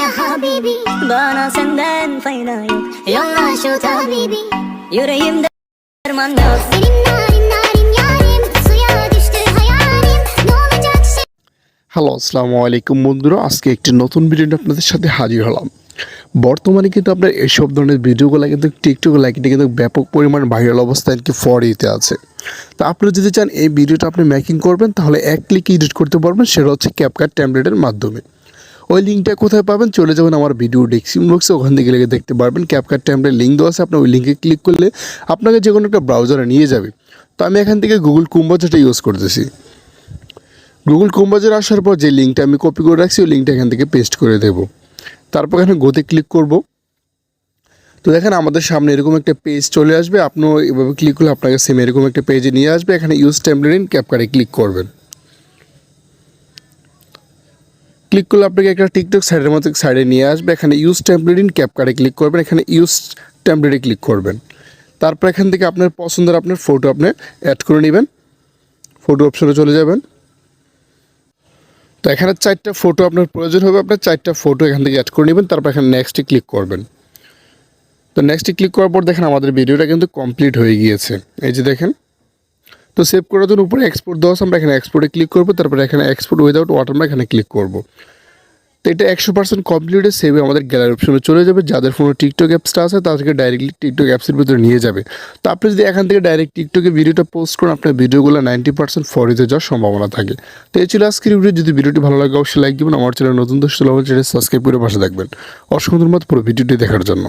يا حبيبي bana senden fayda yok. Yolla şu tabibi, yüreğimde derman yok. Senin narin narin yarim, suya düştü hayalim. Ne olacak şimdi? Hello আসসালামু আলাইকুম বন্ধুরা, আজকে একটি নতুন video নিয়ে আপনাদের সাথে হাজির হলাম। বর্তমানে কিন্তু আপনার এইসব ধরনের ভিডিওগুলো কিন্তু টিকটকে লাইকটা কিন্তু ব্যাপক পরিমাণ ভাইরাল অবস্থায় কি ফরিতে আছে। তো আপনারা যদি চান এই ভিডিওটা আপনি মেকিং করবেন তাহলে এক ক্লিকে এডিট করতে পারবেন, সেটা হচ্ছে ক্যাপকাট টেমপ্লেটের মাধ্যমে। ওই লিঙ্কটা কোথায় পাবেন, চলে যাবেন আমার ভিডিও ডেসক্রিপশন বক্সে, ওখান থেকে গেলে দেখতে পারবেন ক্যাপকাট টেমপ্লেট লিঙ্ক দেওয়া আছে। আপনি ওই লিঙ্কে ক্লিক করলে আপনাকে যে কোনো একটা ব্রাউজারে নিয়ে যাবে। তো আমি এখান থেকে গুগল কম্পোজারটা ইউজ করতেছি। গুগল কম্পোজার আসার পর যে লিঙ্কটা আমি কপি করে রাখছি ওই লিঙ্কটা এখান থেকে পেস্ট করে দেব। তারপর এখানে গোতে ক্লিক করব। তো দেখেন আমাদের সামনে এরকম একটা পেজ চলে আসবে। আপনিও এভাবে ক্লিক করলে আপনাকে সেম এরকম একটা পেজে নিয়ে আসবে। এখানে ইউজ টেমপ্লেট ইন ক্যাপকাটে ক্লিক করবেন। ক্লিক করলে আপনাকে একটা টিকটক সাইডের মতো সাইডে নিয়ে আসবে। এখানে ইউজ টেমপ্লেট ইন ক্যাপকাটে ক্লিক করবেন। এখানে ইউজ টেমপ্লেটে ক্লিক করবেন। তারপর এখান থেকে আপনার পছন্দের আপনার ফটো আপনি অ্যাড করে নেবেন। ফটো অপশনে চলে যাবেন। তো এখানে 4টা ফটো আপনার প্রয়োজন হবে, আপনার 4টা ফটো এখান থেকে অ্যাড করে নেবেন। তারপর এখানে নেক্সটে ক্লিক করবেন। তো নেক্সটে ক্লিক করার পর দেখেন আমাদের ভিডিওটা কিন্তু কমপ্লিট হয়ে গিয়েছে, এই যে দেখেন। তো সেভ করার জন্য উপরে এক্সপোর্ট দেওয়া আছে, আমরা এখানে এক্সপোর্টে ক্লিক করবো। তারপরে এখানে এক্সপোর্ট উইদাউট ওয়াটারমার্ক এখানে ক্লিক করবো। তো এটা 100% কমপ্লিটে সেভে আমাদের গ্যালারি অপশনে চলে যাবে। যাদের ফোনে টিকটক অ্যাপসটা আছে তাদেরকে ডাইরেক্টলি টিকটক অ্যাপসের ভিতরে নিয়ে যাবে। তো আপনি যদি এখান থেকে ডাইরেক্ট টিকটকে ভিডিওটা পোস্ট করেন, আপনার ভিডিওগুলো 90% ফরিতে যাওয়ার সম্ভাবনা থাকে। তো এই ছিল আজকের ভিডিও। যদি ভিডিওটি ভালো লাগে অবশ্যই লাইক দিবেন। আমার চ্যানেল নতুন দর্শক হলে চ্যানেল সাবস্ক্রাইব করে পাশে থাকবেন। অসংখ্য ধন্যবাদ পুরো ভিডিওটি দেখার জন্য।